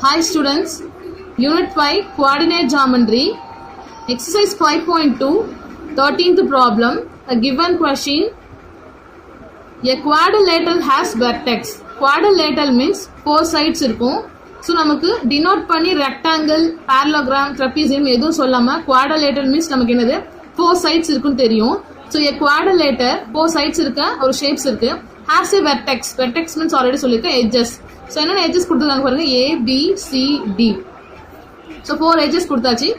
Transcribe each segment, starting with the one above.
Hi students, Unit 5 Coordinate Geometry, Exercise 5.2, 13th problem. A given question, a quadrilateral has vertex. Quadrilateral means 4 sides இருக்கும். So நமக்கு denote பண்ணி rectangle, parallelogram, trapezium எதுவும் சொல்லாமல் quadrilateral means நமக்கு என்னது 4 sides இருக்குன்னு தெரியும். ஸோ a quadrilateral 4 sides இருக்க ஒரு ஷேப்ஸ் இருக்கு. has a vertex. Vertex means already சொல்லியிருக்க edges. ஸோ என்னென்ன edges கொடுத்துருக்காங்க பாருங்க, A, B, C, D. So 4 edges கொடுத்தாச்சு.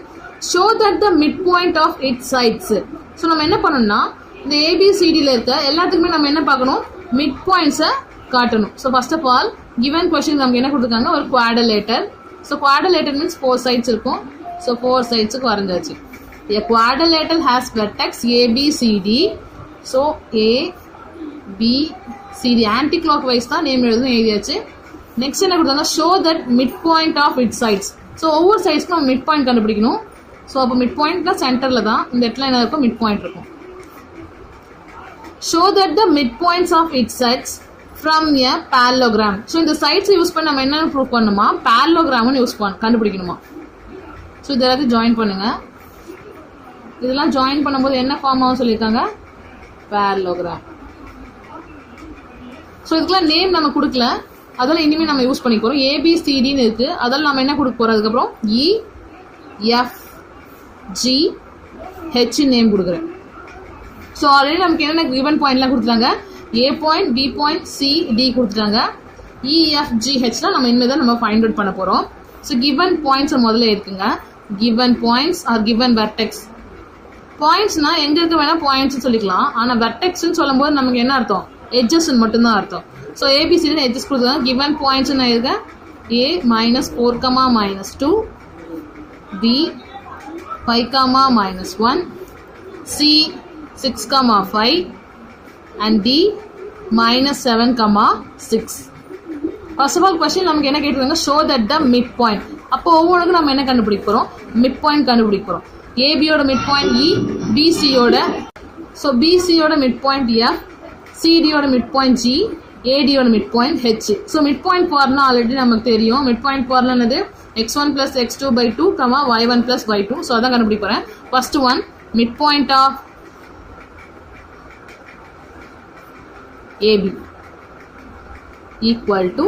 show that the midpoint of its sides. So நம்ம என்ன பண்ணணும்னா இந்த ABCDயில் இருக்க எல்லாத்துக்குமே நம்ம என்ன பார்க்கணும், மிட் பாயிண்ட்ஸை காட்டணும். So first of all given question நமக்கு என்ன கொடுத்துருக்காங்க, ஒரு quadrilateral. So quadrilateral means 4 sides இருக்கும். ஸோ 4 sidesக்கு வரைஞ்சாச்சு. A quadrilateral has vertex ABCD. So ABCD anticlockwise தான் நேம் எழுதியாச்சு. நெக்ஸ்ட் என்ன கொடுத்தாங்க, show that mid point of it sides. So ஒவ்வொரு சைட்ஸ்க்கும் நம்ம மிட் பாயிண்ட் கண்டுபிடிக்கணும். ஸோ அப்போ மிட் பாயிண்ட்னா சென்டரில் தான் இந்த இடத்துல என்ன இருக்கும், மிட் பாயிண்ட் இருக்கும். Show that the mid points of it sides from a parallelogram. So இந்த சைட்ஸை யூஸ் பண்ணி நம்ம என்ன ப்ரூவ் பண்ணணுமா, parallelogramனு யூஸ் கண்டுபிடிக்கணுமா. ஸோ இது எல்லாத்தையும் ஜாயின் பண்ணுங்க. இதெல்லாம் ஜாயின் பண்ணும்போது என்ன ஃபார்ம் ஆகும் சொல்லியிருக்காங்க, parallelogram. ஸோ இதுக்கெல்லாம் நேம் நம்ம கொடுக்கல, அதெல்லாம் இனிமேல் நம்ம யூஸ் பண்ணிக்க போகிறோம். ABCDன்னு இருக்கு, அதெல்லாம் நம்ம என்ன கொடுக்க போகிறோம், அதுக்கப்புறம் EFGH நேம் கொடுக்குறேன். ஸோ ஆல்ரெடி நமக்கு என்னென்ன கிவன் பாயிண்ட்லாம் கொடுத்துட்டாங்க, A point, B point, C, D கொடுத்துட்டாங்க. EFGHலாம் நம்ம இனிமேல் தான் நம்ம ஃபைண்ட் அவுட் பண்ண போகிறோம். ஸோ கிவன் பாயிண்ட்ஸ் முதல்ல இருக்குங்க. Given points are given vertex. பாயிண்ட்ஸ்னா எங்க இருக்க வேணா பாயிண்ட்ஸ் சொல்லிக்கலாம், ஆனால் வெர்டெக்ஸ்ன்னு சொல்லும்போது நமக்கு என்ன அர்த்தம், எட்ஜஸ் மட்டும்தான் அர்த்தம். ஸோ ஏபிசிடி எட்ஜஸ் கொடுத்துருக்காங்க. கிவன் பாயிண்ட்ஸ் இருக்க A -4, -2, B 5, -1, C 6, 5 and D -7, 6. First of all question நமக்கு என்ன கேட்டிருக்காங்க, show that the mid point. அப்போ ஒவ்வொன்றுக்கும் நம்ம என்ன கண்டுபிடிக்க போகிறோம், மிட் பாயிண்ட் கண்டுபிடிக்க போகிறோம். ஏபியோட மிட் பாயிண்ட் E, பிசியோட மிட் பாயிண்ட் F, சிடியோட மிட் பாயிண்ட் G, ஏடியோட mid point H. So mid point formula already நமக்கு தெரியும். மிட் பாயிண்ட் ஃபார்முலா என்னது, x1 + x2/2, y1 + y2. So அதான் கண்டுபிடிக்க போகிறேன். First one, mid point of AB equal to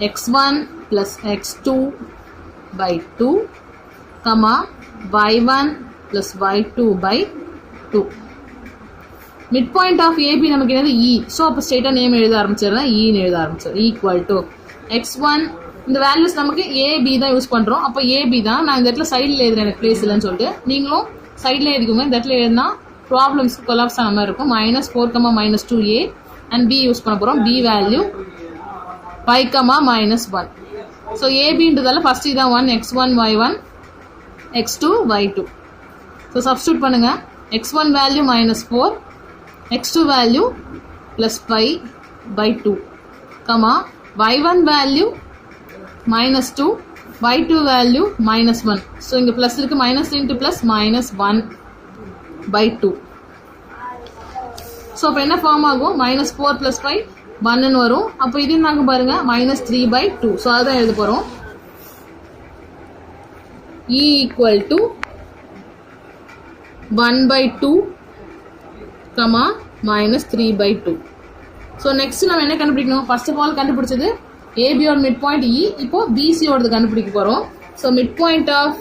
x1 + x2/2, y1 + y2/2. Mid point of AB நமக்கு என்னது E. So அப்போ ஸ்ட்ரெயிட்டாக நேம் எழுத ஆரம்பிச்சிடுறேன், ஈன்னு எழுத ஆரம்பிச்சிடும். ஈக்குவல் டு x1, இந்த வேல்யூஸ் நமக்கு AB தான் யூஸ் பண்ணுறோம். அப்போ AB தான் நான் இந்த இடத்துல சைடில் எழுதுறேன், எனக்கு பிளேஸ் இல்லைன்னு சொல்லிட்டு. நீங்களும் சைடில் எழுதிக்கோங்க. இந்த இடத்துல எழுதுனா ப்ராப்ளம்ஸ்க்கு கொலாப்ஸ் ஆன மாதிரி இருக்கும். -4, -2A அண்ட் B யூஸ் பண்ண போகிறோம். B value 5, -1. ஸோ ஏபின்றதால ஃபர்ஸ்ட் இதான் 1, x1, y1, x2, y2. So substitute பண்ணுங்க. x1 value -4, x2 value +5/2, y1 value -2, y2 value -1. So இங்கே ப்ளஸ் இருக்கு, -3 × +1/2. ஸோ அப்போ என்ன ஃபார்ம் ஆகும், -4 + 5 1ன்னு வரும். அப்போ இது என்ன ஆகும் பாருங்க, -3/2. ஸோ அதுதான் எழுத போகிறோம். E equal to 1/2, -3/2. So next நம்ம என்ன கண்டுபிடிக்கணும், ஃபர்ஸ்ட் ஆஃப் ஆல் கண்டுபிடிச்சது ஏபியோட மிட் பாயிண்ட் E. இப்போ பிசியோடது கண்டுபிடிக்க போகிறோம். So mid point of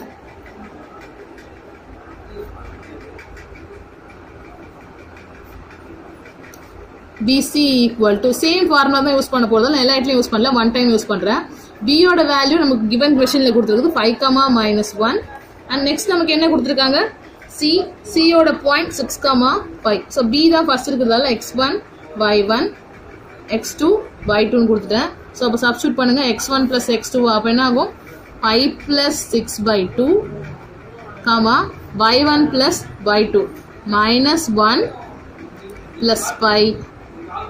BC equal to same formula தான் யூஸ் பண்ண போகிறதால எல்லா இடத்துலையும் யூஸ் பண்ணல, ஒன் டைம் யூஸ் பண்ணுறேன். பியோட வேல்யூ நமக்கு கிவன் கொஸ்டினில் கொடுத்துருக்கு 5, -1. அண்ட் நெக்ஸ்ட் நமக்கு என்ன கொடுத்துருக்காங்க, சியோட பாயிண்ட் 6, 5. ஸோ பி தான் ஃபர்ஸ்ட் இருக்கிறதால x1, y1, x2, y2ன்னு கொடுத்துட்டேன். ஸோ அப்போ சப்ஸ்டியூட் பண்ணுங்கள். x1 + x2 அப்போ என்ன ஆகும், 5 + 6/2, y1 + y2 -1 +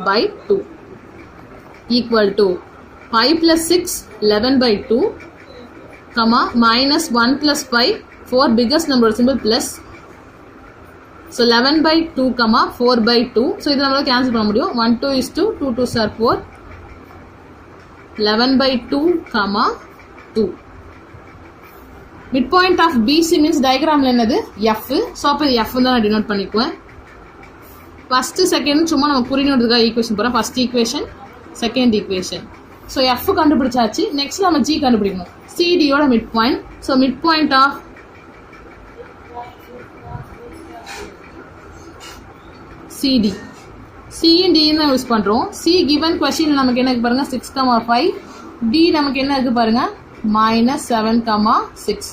5/2 equal to 5 + 6 11/2, -1 + 5 4 biggest number symbol plus. So 11/2, 4/2. So இது நம்மளால கேன்சல் பண்ண முடியும். 1 2 is 2, 2 2s are 4. 11/2, 2. Midpoint of BC means diagramல என்னது F. ஸோ அப்போ F தான் நான் டினோட் பண்ணிக்குவேன். ஃபர்ஸ்ட் செகண்ட் சும்மா நம்ம புரியணுன்றதுக்காக ஈக்குவேஷன் போகிறோம். First equation, second equation. So F கண்டுபிடிச்சாச்சு. நெக்ஸ்ட் நம்ம G கண்டுபிடிக்கணும். CDயோட mid point. So mid point of CD. C and D தான் யூஸ் பண்ணுறோம். C given question நமக்கு என்ன இருக்கு பாருங்க 6,5. D நமக்கு என்ன இருக்கு பாருங்க -7,6.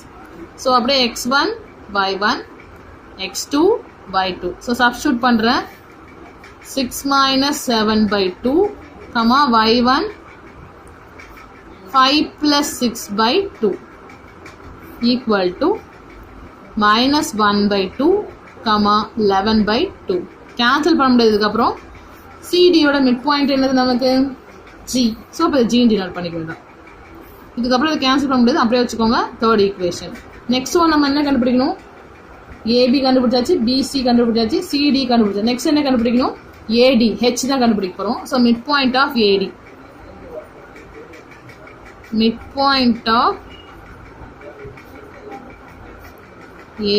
ஸோ அப்படியே x1 y1 x2 y2. So substitute பண்ணுறேன். 6 - 7/2, y1 5 + 6/2 equal to -1/2, 11/2. கேன்சல் பண்ண முடியாதுக்கப்புறம் சிடியோட மிட் பாயிண்ட் என்னது நமக்கு ஜி. ஸோ அப்போ ஜி டினோட் பண்ணிக்க வேண்டாம். இதுக்கப்புறம் இதை கேன்சல் பண்ண முடியாது, அப்படியே வச்சுக்கோங்க. Third equation. நெக்ஸ்ட் ஒன் நம்ம என்ன கண்டுபிடிக்கணும்? ஏபி கண்டுபிடிச்சாச்சு, பிசி கண்டுபிடிச்சாச்சு, சிடி கண்டுபிடிச்சாச்சு. நெக்ஸ்ட் என்ன கண்டுபிடிக்கணும்? ஏடி, ஹெச் தான் கண்டுபிடிக்க போகிறோம். So mid point of AD, mid point of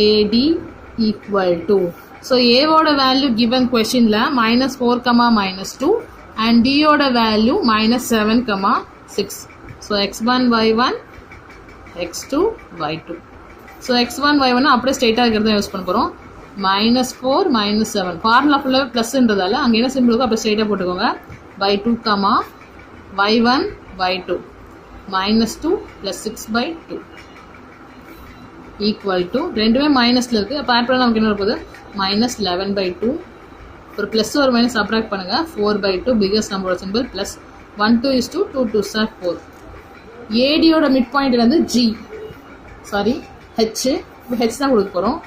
AD equal to, so ஏவோட வேல்யூ கிவன் கொஷின்ல -4, -2 அண்ட் டியோட value -7, 6. So x1 y1 x2 y2. So x1 y1 அப்படியே ஸ்ட்ரெயிட்டாக இருக்கிறத யூஸ் பண்ண போகிறோம். -4 -7 ஃபார்முலா ஃபுல்லாக ப்ளஸ்ன்றதால அங்கே என்ன சிம்பிள் இருக்கோ அப்படியே ஸ்ட்ரெயிட்டாக போட்டுக்கோங்க. y2, y1 y2 -2 + 6/2 equal to, ரெண்டுமே மைனஸில் இருக்குது. அப்போ ஆட் பண்ணால் நமக்கு என்ன இருப்பது -11/2. ஒரு ப்ளஸ் ஒரு மைனஸ் சப்ராக்ட் பண்ணுங்கள். 4/2 பிகஸ்ட் நம்பரோட சிம்பிள் ப்ளஸ் 1 2 is 2 2 2 are 4. ஏடியோட மிட் பாயிண்ட் வந்து ஜி, சாரி ஹெச். ஹெச் தான் கொடுக்க போகிறோம்.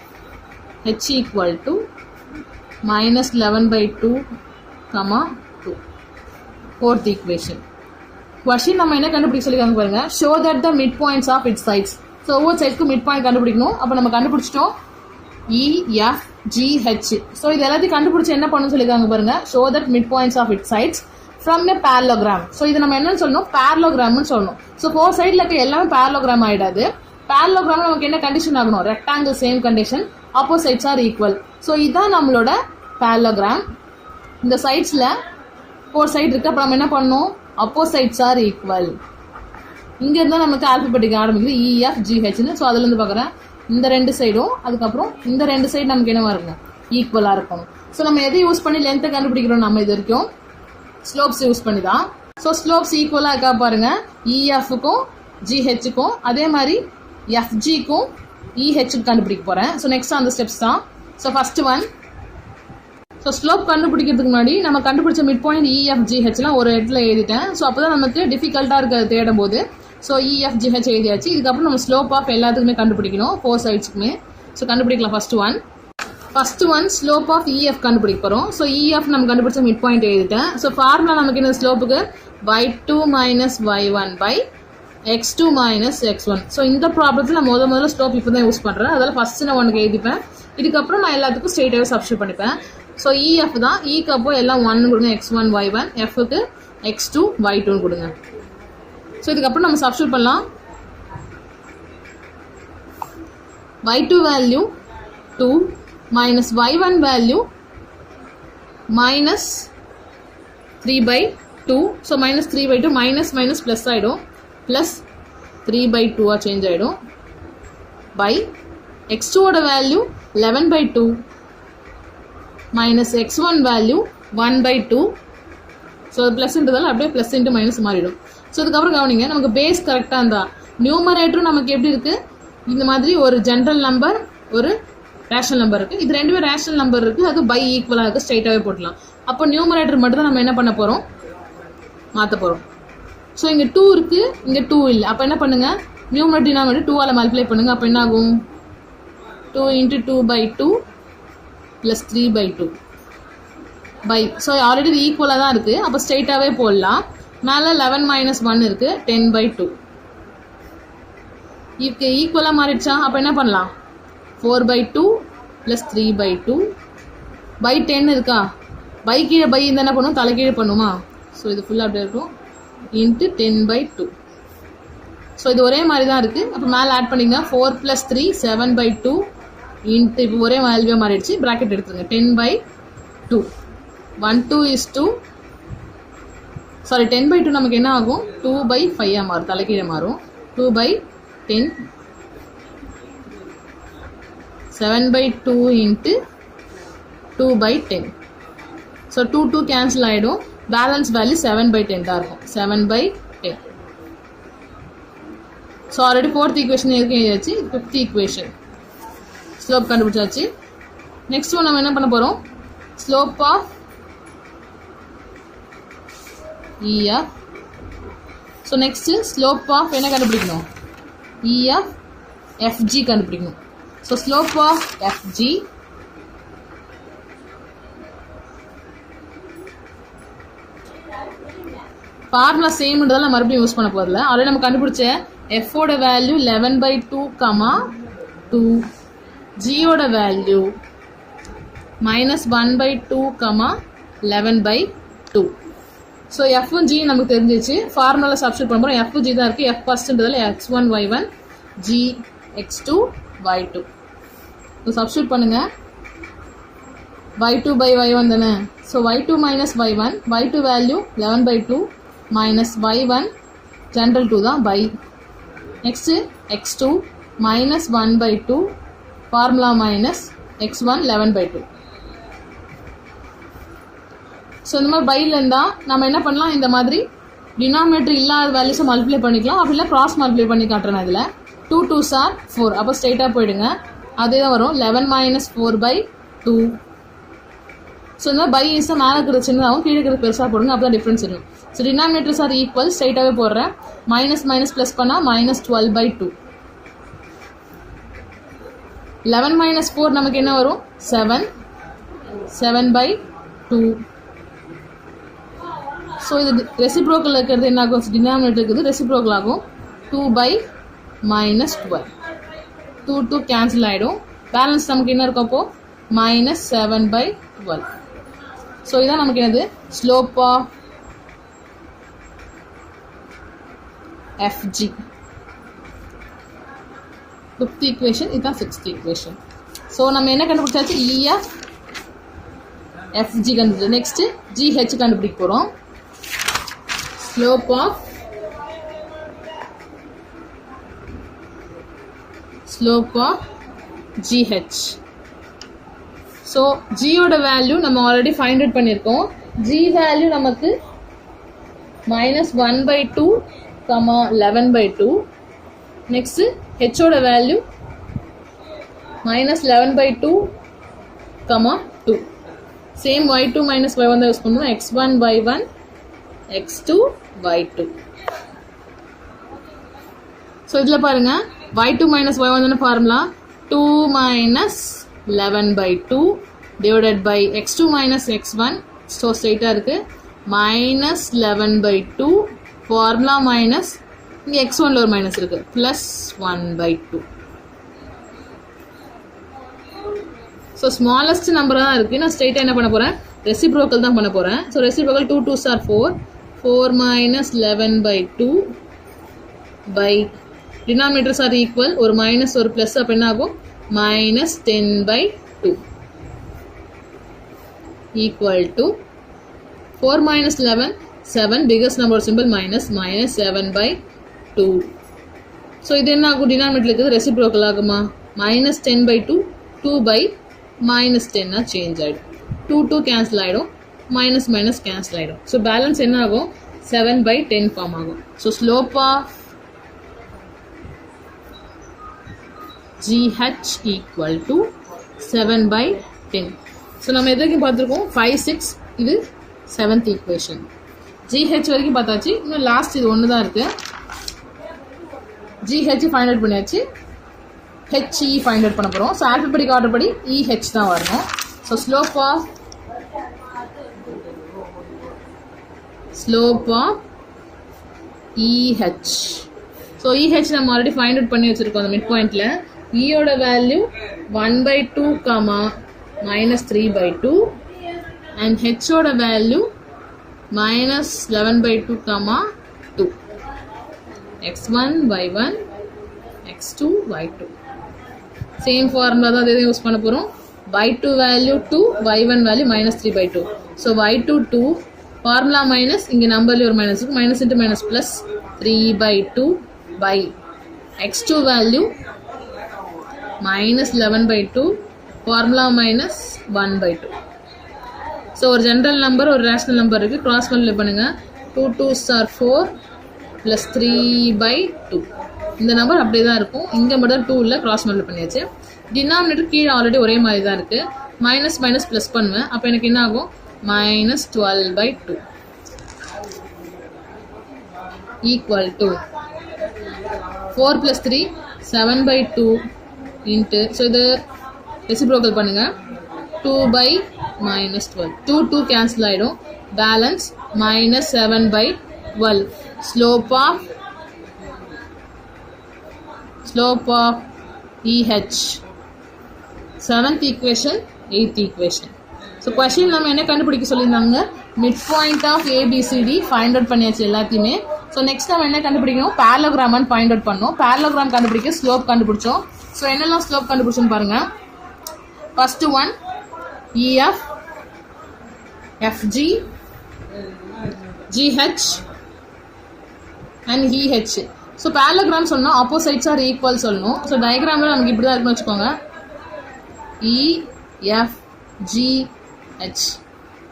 H equal to -11/2, 2. Fourth equation. Question நம்ம என்ன கண்டுபிடிக்க சொல்லியிருக்காங்க பாருங்க. Show that the mid points of its sides. So ஒவ்வொரு சைட்ஸ்க்கும் மிட் பாயிண்ட் கண்டுபிடிக்கணும். அப்போ நம்ம கண்டுபிடிச்சிட்டோம் EFGH. ஸோ இது எல்லாத்தையும் கண்டுபிடிச்சி என்ன பண்ணணும்னு சொல்லியிருக்காங்க பாருங்க. Show that mid points of its sides from a parallelogram. So இது நம்ம என்னன்னு சொல்லணும்? பேரலோகிராம்னு சொல்லணும். ஸோ 4 சைடில் இருக்க எல்லாமே பேரலோகிராம் ஆகிடாது. பேரலோகிராம் நமக்கு என்ன கண்டிஷன் ஆகணும்? Rectangle same condition, opposites are equal. So இதுதான் நம்மளோட பேரலோகிராம். இந்த சைட்ஸில் 4 சைடு இருக்கு. அப்போ நம்ம என்ன பண்ணணும்? ஆப்போசைட்ஸ் ஆர் ஈக்குவல். இங்கே இருந்தால் நமக்கு ஆல்பபெட்டிக் ஆரம்பிக்குது EFGHன்னு. ஸோ அதுலேருந்து பார்க்குறேன் இந்த 2 சைடும், அதுக்கப்புறம் இந்த 2 சைடு நமக்கு என்னவா இருக்கும்? ஈக்குவலாக இருக்கணும். ஸோ நம்ம எதை யூஸ் பண்ணி லென்த்தை கண்டுபிடிக்கிறோம்? நம்ம இது வரைக்கும் ஸ்லோப்ஸ் யூஸ் பண்ணி தான். ஸோ ஸ்லோப்ஸ் ஈக்குவலாக இருக்கா பாருங்க. EFக்கும் GHக்கும், அதே மாதிரி FGக்கும் EHக்கும் கண்டுபிடிக்க போகிறேன். ஸோ நெக்ஸ்ட் அந்த ஸ்டெப்ஸ் தான். So first one, so slope கண்டுபிடிக்கிறதுக்கு முன்னாடி நம்ம கண்டுபிடிச்ச மிட் பாயிண்ட் EFGHலாம் ஒரு இடத்துல எழுதிட்டேன். ஸோ அப்போ தான் நமக்கு டிஃபிகல்ட்டாக இருக்கிறது தேடும் போது. ஸோ EFGH எழுதியாச்சு. இதுக்கப்புறம் நம்ம ஸ்லோப் ஆஃப் எல்லாத்துக்குமே கண்டுபிடிக்கணும், 4 சைட்ஸுக்குமே. ஸோ கண்டுபிடிக்கலாம். First one slope of EF கண்டுபிடிக்க போகிறோம். ஸோ EF நம்ம கண்டுபிடிச்ச மிட் பாயிண்ட் எழுதிட்டேன். ஸோ ஃபார்முலா நமக்கு என்ன? ஸ்லோப்புக்கு y2 - y1 x2 - x1. So இந்த ப்ராப்ளத்தில் நான் முதல்ல ஸ்லோப் இப்போ தான் யூஸ் பண்ணுறேன். அதனால் ஃபர்ஸ்ட் நான் ஒன்று எழுதிப்பேன். இதுக்கப்புறம் நான் எல்லாத்துக்கும் ஸ்ட்ரெயிட்டாகவே சப்ஸ்டியூட் பண்ணிப்பேன். ஸோ EF தான். க்கு அப்போ எல்லாம் 1 கொடுங்க, x1 y1, Fக்கு x2 y2 கொடுங்க. ஸோ இதுக்கப்புறம் நம்ம சப்ஸ்டியூட் பண்ணலாம். y2 value 2 minus y1 value -3/2. So -3/2 minus plus ஆகிடும், ப்ளஸ் 3/2 சேஞ்ச் ஆகிடும். பை x2ஓட value 11/2 minus x1 value 1/2. So ப்ளஸ்ன்றதால அப்படியே ப்ளஸ் இன்ட்டு மைனஸ் மாறிடும். ஸோ இதுக்கப்புறம் கவனிங்க, நமக்கு பேஸ் கரெக்டாக இருந்தா நியூமரேட்டரும் நமக்கு எப்படி இருக்குது? இந்த மாதிரி ஒரு ஜென்ரல் நம்பர், ஒரு ரேஷனல் நம்பர் இருக்குது. இது ரெண்டுமே ரேஷனல் நம்பர் இருக்குது, அது பை ஈக்குவலாக இருக்குது. ஸ்ட்ரைட்டாகவே போட்டலாம். அப்போ நியூமரேட்டர் மட்டும் தான் நம்ம என்ன பண்ண போகிறோம்? மாற்ற போகிறோம். ஸோ இங்கே 2 இருக்குது, இங்கே 2 இல்லை. அப்போ என்ன பண்ணுங்கள்? நியூமரேட்டர் டினாமினேட்டர் 2ஆல் மல்டிப்ளை பண்ணுங்கள். அப்போ என்ன ஆகும்? 2 × 2/2 + 3/2 பை. ஸோ ஆல்ரெடி இது ஈக்குவலாக தான் இருக்குது. அப்போ ஸ்ட்ரைட்டாகவே போடலாம். மேலே 11 - 1 இருக்குது, 10/2. இதுக்கு ஈக்குவலாக மாறிடுச்சா? அப்போ என்ன பண்ணலாம்? 4/2 + 3/2 பை 10 இருக்கா? பை கீழே பை இருந்தால் என்ன பண்ணும்? தலைக்கீழே பண்ணுமா? ஸோ இது ஃபுல்லாக அப்படியே இருக்கும். இன்ட்டு 10/2. ஸோ இது ஒரே மாதிரி தான் இருக்குது. அப்போ மேலே ஆட் பண்ணிங்க 4 + 3 7/2 இன்ட்டு இப்போ ஒரே வேல்யூவாக மாறிடுச்சு. ப்ராக்கெட் எடுத்துருங்க 10/2. 1 2 is 2 சாரி 10/2 நமக்கு என்ன ஆகும் 2/5 மாறும், தலைக்கீழே மாறும். 2/10 7/2 இன்ட்டு 2/10. ஸோ 2 கேன்சல் ஆகிடும். பேலன்ஸ் வேல்யூ 7/10 தான் இருக்கும். 7/10. ஸோ ஆல்ரெடி 4th ஈக்குவேஷன் எழுதியாச்சு. 5th ஈக்குவேஷன் ஸ்லோப் கண்டுபிடிச்சாச்சு. நெக்ஸ்ட் ஒன் நம்ம என்ன பண்ண போகிறோம், slope of EF. So next slope of என்ன கண்டுபிடிக்கணும், EF FG கண்டுபிடிக்கணும். So slope of FG formula சேம்ன்றதால மறுபடியும் யூஸ் பண்ண போகிறதில்ல. ஆல்ரெடி நம்ம கண்டுபிடிச்ச எஃபோட வேல்யூ 11/2, 2. ஜியோட வேல்யூ -1/2, 11/2. ஸோ எஃப்பும் ஜி நமக்கு தெரிஞ்சிச்சு. ஃபார்முலா சப்ஸ்டியூட் பண்ண போகிறோம். எஃப் ஜி தான் இருக்குது. எஃப் ஃபர்ஸ்ட்ன்றதால x1 y1 g x2 y2. So substitute பண்ணுங்கள். y2/y1 தானே. So y2 - y1, y2 value 11/2 -y1 general 2 தான் by. Next x2 -1/2 formula -x1 11/2. So இந்த மாதிரி பையில் இருந்தால் நம்ம என்ன பண்ணலாம், இந்த மாதிரி டினாமினேட்டர் இல்லாத வேல்யூஸை மல்டிப்ளை பண்ணிக்கலாம். அப்படி இல்லை கிராஸ் மல்டிப்ளை பண்ணி காட்டுறேன். இதில் 2 2s are 4. அப்போ ஸ்ட்ரெயிட்டாக போயிடுங்க. அதே தான் வரும் 11 - 4/2. ஸோ இந்த பை ஈஸாக மேலே இருக்கிறது சின்னதாகவும் கீழே இருக்கிறது பெருசாக போடுங்க. அப்போ தான் டிஃப்ரென்ஸ் இருக்கும். ஸோ டினாமினேட்டர்ஸ் ஆர் ஈக்குவல், ஸ்ட்ரைட்டாகவே போடுறேன். மைனஸ் ப்ளஸ் பண்ணால் -12/2. 11 - 4 நமக்கு என்ன வரும் 7. 7/2. ஸோ இது ரெசிப்ரோக்கல் இருக்கிறது என்ன ஆகும், டினாமினேட்டர் இருக்குது ரெசிப்ரோக்கல் ஆகும். 2/-12. 2 கேன்சல் ஆகிடும். பேலன்ஸ் நமக்கு என்ன இருக்கும் அப்போது -7/12. ஸோ இதான் நமக்கு என்னது slope of FG. 5th equation, இதுதான் 6th ஈக்குவேஷன். ஸோ நம்ம என்ன கண்டுபிடிச்சாச்சு, EF FG கண்டுபிடிச்சோம். நெக்ஸ்ட்டு GH கண்டுபிடிக்க போகிறோம். Slope of GH. ஸோ ஜியோட வேல்யூ நம்ம ஆல்ரெடி ஃபைண்ட் அவுட் பண்ணியிருக்கோம். ஜி வேல்யூ நமக்கு -1/2, 11/2. Next ஹெச்சோட value -11/2, 2. Same y2 - y1 தான் யூஸ் பண்ணுவோம். x1 y1 x2 y2. So இதில் பாருங்கள் y2 - y1 தானே formula. 2 - 11/2 divided by x2 - x1. So ஸ்ட்ரெயிட்டாக இருக்குது -11/2 ஃபார்முலா மைனஸ் இங்கே x1ல ஒரு மைனஸ் இருக்குது +1/2. ஸோ ஸ்மாலஸ்ட் நம்பராக தான் இருக்குது. நான் ஸ்ட்ரெயிட்டாக என்ன பண்ண போகிறேன், ரெசிப்ரோக்கல் தான் பண்ண போகிறேன். So reciprocal 2 2s are 4. 4 - 11/2 by denominators are equal. ஒரு மைனஸ் ஒரு ப்ளஸ், அப்போ என்ன ஆகும் -10/2 equal to 4 - 11 7, biggest number symbol -7/2. So இது என்ன ஆகும், டினாமினேட்டர் இருக்குது ரெசிப்ரோக்கல் ஆகுமா, -10/2 2/-10 சேஞ்ச் ஆகிடும். 2 கேன்சல் ஆகிடும், மைனஸ் கேன்சல் ஆகிடும். ஸோ பேலன்ஸ் என்ன ஆகும் 7/10 ஃபார்ம் ஆகும். So slope of GH equal to 7/10. So நம்ம எது வரைக்கும் பார்த்துருக்கோம் 5 6, இது 7th ஈக்குவேஷன். GH வரைக்கும் பார்த்தாச்சு. இன்னும் லாஸ்ட் இது ஒன்று தான் இருக்குது. GH ஃபைண்ட் அவுட் பண்ணியாச்சு. HE ஃபைண்ட் அவுட் பண்ண போகிறோம். ஸோ ஆல்ஃபபெட்டிக் ஆர்டர் படி EH தான் வரணும். So slope of EH. So EH நம்ம ஆல்ரெடி ஃபைண்ட் அவுட் பண்ணி வச்சுருக்கோம் அந்த மிட் பாயிண்டில். ஈயோட வேல்யூ 1/2, -3/2 அண்ட் ஹெச்சோட value -11/2, 2. x1 y1 x2 y2. Same formula தான் இதை யூஸ் பண்ண போகிறோம். y2 value 2, y1 value minus 3 by 2. So y2 2, formula minus, இங்கே நம்பர்லேயே ஒரு மைனஸ் இருக்குது, minus into minus plus 3 by 2 by x2 value minus 11 by 2, formula minus 1 by 2. So ஒரு general number ஒரு rational number இருக்குது, க்ராஸ் மல்டிப்ளை பண்ணுங்கள். 2 2s are 4 plus 3 by 2. இந்த number அப்படியே தான் இருக்கும், இங்கே மட்டும் 2 இல்லை, க்ராஸ் மல்டிப்ளை பண்ணியாச்சு. டினாமினேட்டர் கீழே ஆல்ரெடி ஒரே மாதிரி தான் இருக்குது, மைனஸ் மைனஸ் ப்ளஸ் பண்ணுவேன், அப்போ எனக்கு என்ன ஆகும், minus 12 by 2 equal to 4 plus 3 7 by 2 into, so இது ரெசிப்ரோக்கல் பண்ணுங்கள், 2 by minus 12, 2 2 கேன்சல் ஆகிடும், balance minus 7 by 12. slope of EH, 7th equation, 8th equation. So question நம்ம என்ன கண்டுபிடிக்க சொல்லியிருந்தாங்க, mid point of ABCD find out பண்ணியாச்சு எல்லாத்தையுமே. ஸோ நெக்ஸ்ட் நம்ம என்ன கண்டுபிடிக்கணும், பேரலோகிராமான்னு ஃபைண்ட் அவுட் பண்ணோம். பேரலோகிராம் கண்டுபிடிக்க ஸ்லோப் கண்டுபிடிச்சோம். ஸோ என்னெல்லாம் ஸ்லோப் கண்டுபிடிச்சோன்னு பாருங்கள். First one EF, FG, GH and EH. So parallelogram சொல்லணும், ஆப்போசைட்ஸ் ஆர் ஈக்குவல் சொல்லணும். ஸோ டயக்ராமில் நமக்கு இப்படி தான் இருக்குன்னு வச்சுக்கோங்க, EFGH.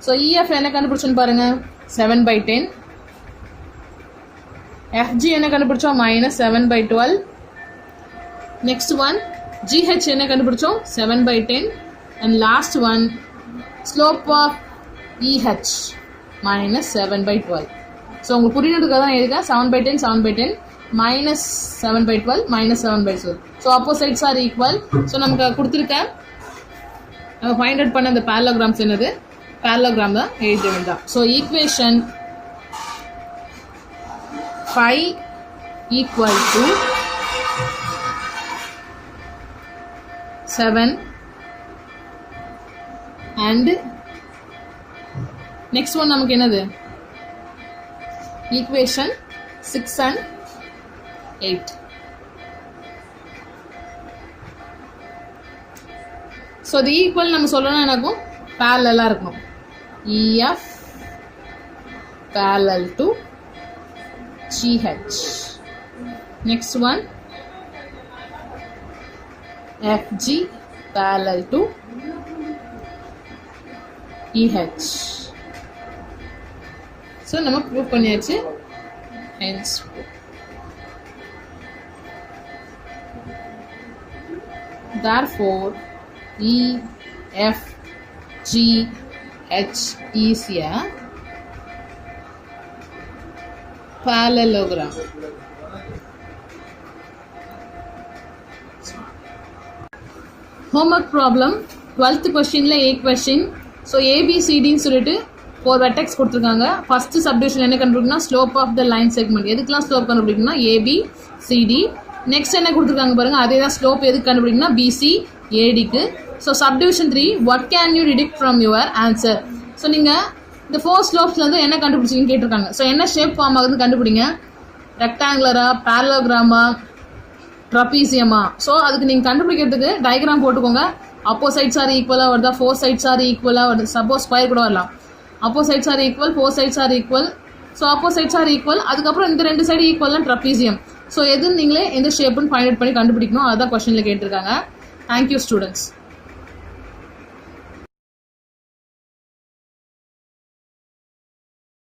ஸோ EF என்ன கண்டுபிடிச்சோன்னு பாருங்கள், 7 by 10. FG என்ன கண்டுபிடிச்சோம், minus 7 by 12. Next one GH என்ன கண்டுபிடிச்சோம், 7 by 10. And last one slope of EH minus 7 by 12. So உங்களுக்கு புரியுறதுக்காக தான் எழுதுங்க, 7 by 10 7 by 10 minus 7 by 12 minus 7 by 12. So opposites are equal. So நமக்கு கொடுத்துருக்கேன், நம்ம ஃபைண்ட் அவுட் பண்ண அந்த பேரலோகிராம்ஸ் என்னது, பேரலோகிராம் தான் எழுத வேண்டாம். So equation 5 equal to 7 and next one நமக்கு என்னது, ஈக்குவேஷன் 6 and 8. ஸோ இது ஈக்குவல் நம்ம சொல்லணும், எனக்கும் பேரலாக இருக்கணும். EF parallel to GH. Next one FG parallel to EH. So நம்ம ப்ரூவ் பண்ணியாச்சு. Hence therefore EFGH is a parallelogram. Homework problem 12th questionல A question. ஸோ ABCDன்னு சொல்லிட்டு 4 vertex கொடுத்துருக்காங்க. ஃபர்ஸ்ட் சப்டிவிஷன் என்ன கண்டுபிடிக்கணும்னா slope of the line segment. எதுக்கெல்லாம் ஸ்லோப் கண்டுபிடிக்கணும்னா ABCD. நெக்ஸ்ட் என்ன கொடுத்துருக்காங்க பாருங்க, அதே தான் ஸ்லோப் எதுக்கு கண்டுபிடிக்கணும்னா BCADக்கு. So subdivision 3 what can you deduct from your answer. So நீங்கள் இந்த 4 ஸ்லோப்ஸ்லேருந்து என்ன கண்டுபிடிச்சிங்கன்னு கேட்டிருக்காங்க. ஸோ என்ன ஷேப் ஃபார்ம் ஆகுதுன்னு கண்டுபிடிங்க, ரெக்டாங்குலரா, பேரலோகிராமா, ட்ரபீசியமா. ஸோ அதுக்கு நீங்கள் கண்டுபிடிக்கிறதுக்கு டயக்ராம் போட்டுக்கோங்க. அப்போசைட்ஸ் ஆர் ஈக்குவலாக வருதா, 4 சைட்ஸ் ஆர் ஈக்குவலாக வருது, சப்போஸ் ஸ்கொயர் கூட வரலாம். Opposites are equal, 4 sides are equal. So opposites are equal, அதுக்கப்புறம் இந்த 2 சைடு ஈக்குவல் ட்ரபீசியம். ஸோ எதுன்னு நீங்களே எந்த ஷேப்புன்னு ஃபைண்ட் அவுட் பண்ணி கண்டுபிடிக்கணும், அதுதான் கொஸ்டினில் கேட்டிருக்காங்க. Thank you students.